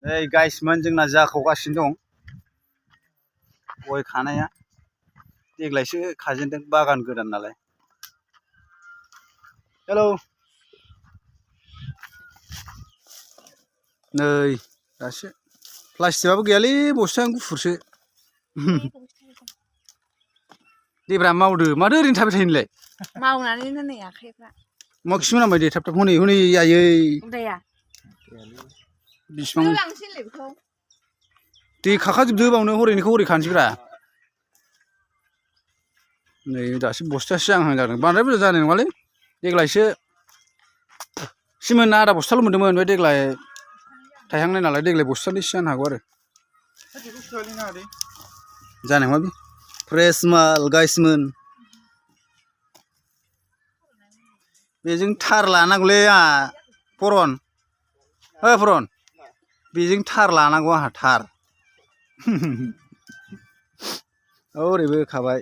ओइ गाइसमोन जोंना जाखावगासिनो दं गय खानाया देग्लायसो खाजेनदों बागान गोदान नालाय। हेलौ नै दासो प्लास्टिकआबो गैयालै बस्थायानो गुफुरसो। देब्रा मावदो माथो ओरैनो थाबाय थायो नोंलाय? मावनानैनो नै आखाइफ्रा माखिसो मोनामबाय दे थाब थाब हनै हनै आयै उदाया बिसिबां लांसैलै बेखौ दै खाखाजोबदो बावनो हरैनिखौ हरै खानोसैब्रा। नै दासो बस्थासे जाहां जादों बांद्राय बुरजा जानाय नङालै देग्लायसो सिमोन आदा बस्थाल' मोन्दोंमोन ओमफ्राय देग्लाय थायहांनाय नालाय देग्लाय बस्थानैसो जानो हागौ आरो जानाय नङा बे फ्रेस माल गाइसमोन। बेजों थार लानांगौलै आंहा फरन ओइ फरन बेजों थार लानांगौ आंहा थार ओरैबो होखाबाय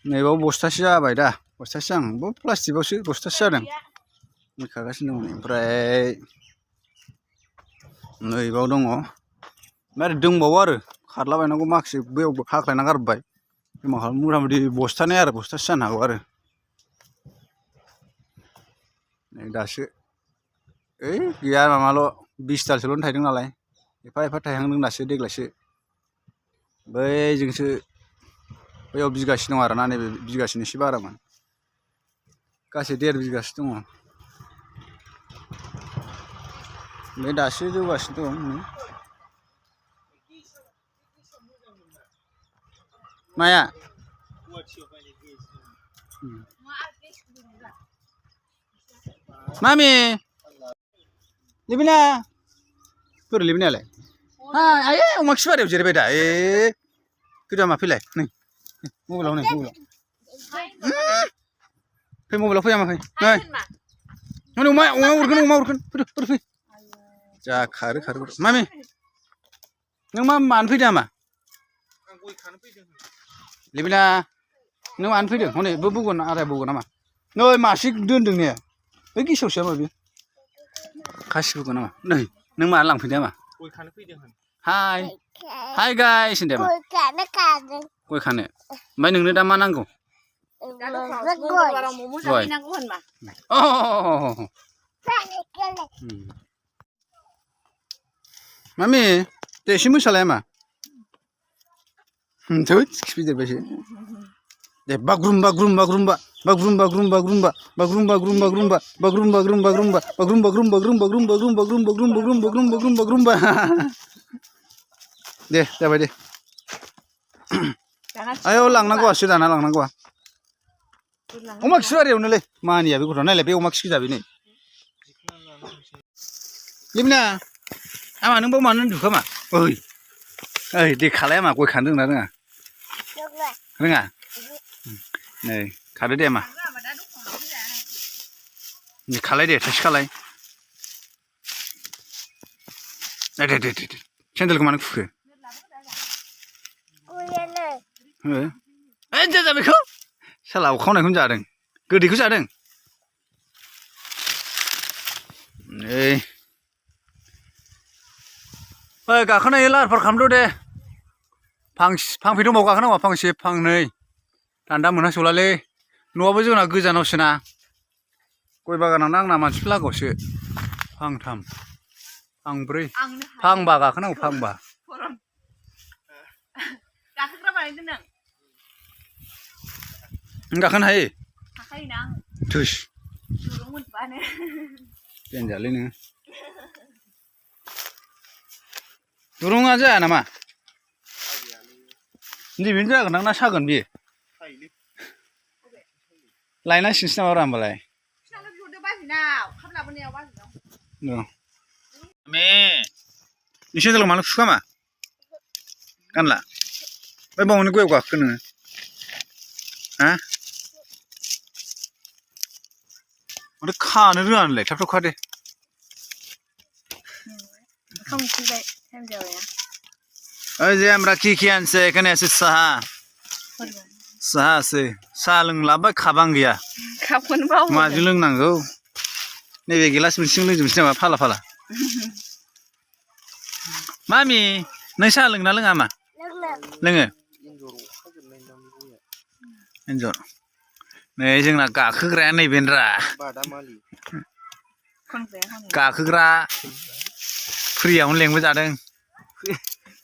नैबाव बस्थासे जाबाय दा बस्थासे जाहां प्लास्टिकआवसो बस्थासे जादों होखागासिनो दं ओमफ्राय नैबाव दङ ओमफ्राय दंबावो आरो खारलाबायनांगौ माखासे बैयाव हाख्लायना गारबोबाय मथा मथि बस्थानै आरो बस्थासे जानो हागौ आरो नै दासो ओइ गैया माबाल' 20 दालसोल' थायदों नालाय एफा एफा थायहांदों दासो देग्लायसो बैजोंसो बैयाव बिगासे दं आरोना नैबे बिगासेनि एसे बारामोन गासै 1.5 बिगासो दङ ओमफ्राय दासो जौगासिनो दं माया मामि लिबिना बोरै लिबिनायालाय आयै अमा खि बारियाव जिरायबाय दा ए गोदा मा फैलाय नै मबाइलाव नै मबाइलाव फै मबाइलाव फैया मा फै नै अमा उरगोन फै जा खारो मामि नों मानो फैदों नामा लिबिना नों मानो फैदों हनै बौगोन आदाया बौगोन नामा नै मासे दोनदों ने बै गेसावसोया माबे खासि बौगोन नामा नै नों मानो लांफैदों नामा गय खानो फैदों हाय गाइस होनदो मा गय खानो ओमफ्राय नोंनो दा मा नांगौ मामि दे एसे मोसालाय मा थोद खिफिदेरबायसो दे बागुरुम्बा बागुरुम्बा बागुरुम्बा बागुरुम्बा बागुरुम्बा बागुरुम्बा बागुरुम्बा बागुरुम्बा बागुरुम्बा बागुरुम्बा दे जाबाय दे आयौ लांनांगौआसो दाना लांनांगौआ अमा खि बारियावनोलै मानिया बे गथ'आ नायलाय बे अमा खि गोजा बेनो लिबिना आमा नों बाव मानो उन्दुखो मा ओइ दे खालाया मा गय खानो रोंना रोङा रोङा नै खादो दे मा खालाय दे थाइसे खालाय दे सेन्देलखौ मानो खुखो जा बेखौ साला अखावनायखौनो जादों गोदैखौ जादों ओइ गाखोनायनि लाहार फाहार खालामदो दे फांफे दंबावो गाखोनांगौ फांसे फांनै दान्दा मोनहासौलालै न'आबो जोंना गोजानावसोना गय बागानानो आंना मानसिफोर लागोआवसो फांथाम फांब्रै फांबा गाखोनांगौ फांबा गाखोग्रा बानायदों नों गाखोनो हायो हाखायोना आं थुस दुरुं मोनबानो देनजारलै नोङो दुरुङा जाया नामा नैबेनो जागोन ना सागोन बेयो लायनांसिगोनसो नामा रा होमबालाय नों सेन्देलखौ मानो खुखा मा गानला बै बावनो गयाव गाखोखो नोङो हा माथो खानो रोङा नोंलाय थाब थाब खादे ओइ हमरा खिखियान से खोनायासै साहा से साहा लोंलाबाय खाबां गैया माजों लोंनांगौ नैबे गिलास मोनसेजों लोंजोबनोसै नामा फाला फाला मामि नों साहा लोंना लोङा मा लोङो एन्जर नै जोंना गाखोग्राया नैबेनोरा गाखोग्रा फ्रियावनो लेंबोजादों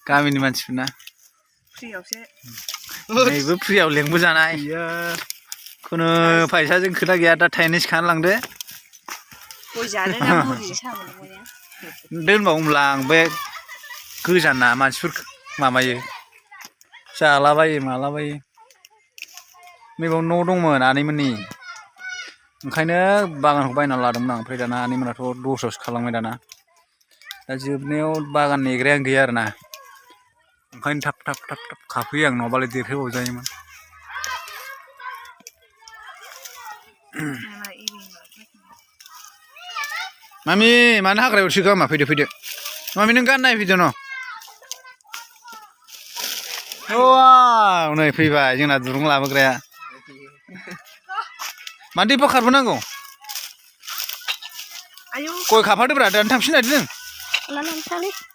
गामिनि मानसिफोरना फ्रियावसो नैबो फ्रियाव लेंबोजानाय खुनु फैसाजों खोथा गैया दा थाइनैसो खाना लांदो गय जानो ना मुरि साहा मोनलोंबाय दोनबाव होनब्ला आं बे गोजानना मानसिफोर माबायो जालाबायो मालाबायो नैबाव न' दंमोन आनैमोननि ओंखायनो बागानखौ बायना लादोंमोन आं ओमफ्राय दाना आनैमोनाथ' दस्रायावसो खालांबाय दाना दा जोबनायाव बागान नेग्रायानो गैया आरोना ओंखायनो थाब खाफैयो आं नङाबालाय देरहोबावजायोमोन मामि मानो हाग्रायाव सोखो मा फैदो मामि नों गान नायफैदो न' नै फैबाय जोंना दुरुं लाबोग्राया मानो दैफा खारबोनांगौ गय खाफादोब्रा दानो थांफिन नायदो नों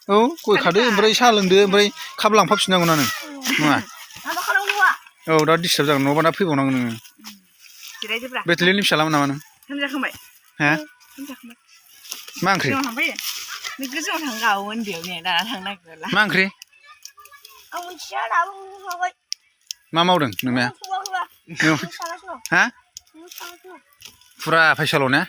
औ गय खादो ओमफ्राय साहा लोंदो ओमफ्राय खाब लांफाफिननांगौ ना नों नङा औ दा डिस्टार्ब जागोन नङाबा दा फैबावनांगौ नोङो बेथलेनि फिसालामोन नामा नों हा मा ओंख्रि मा ओंख्रि मा मावदों नोंना हा फुरा फैसाल' ना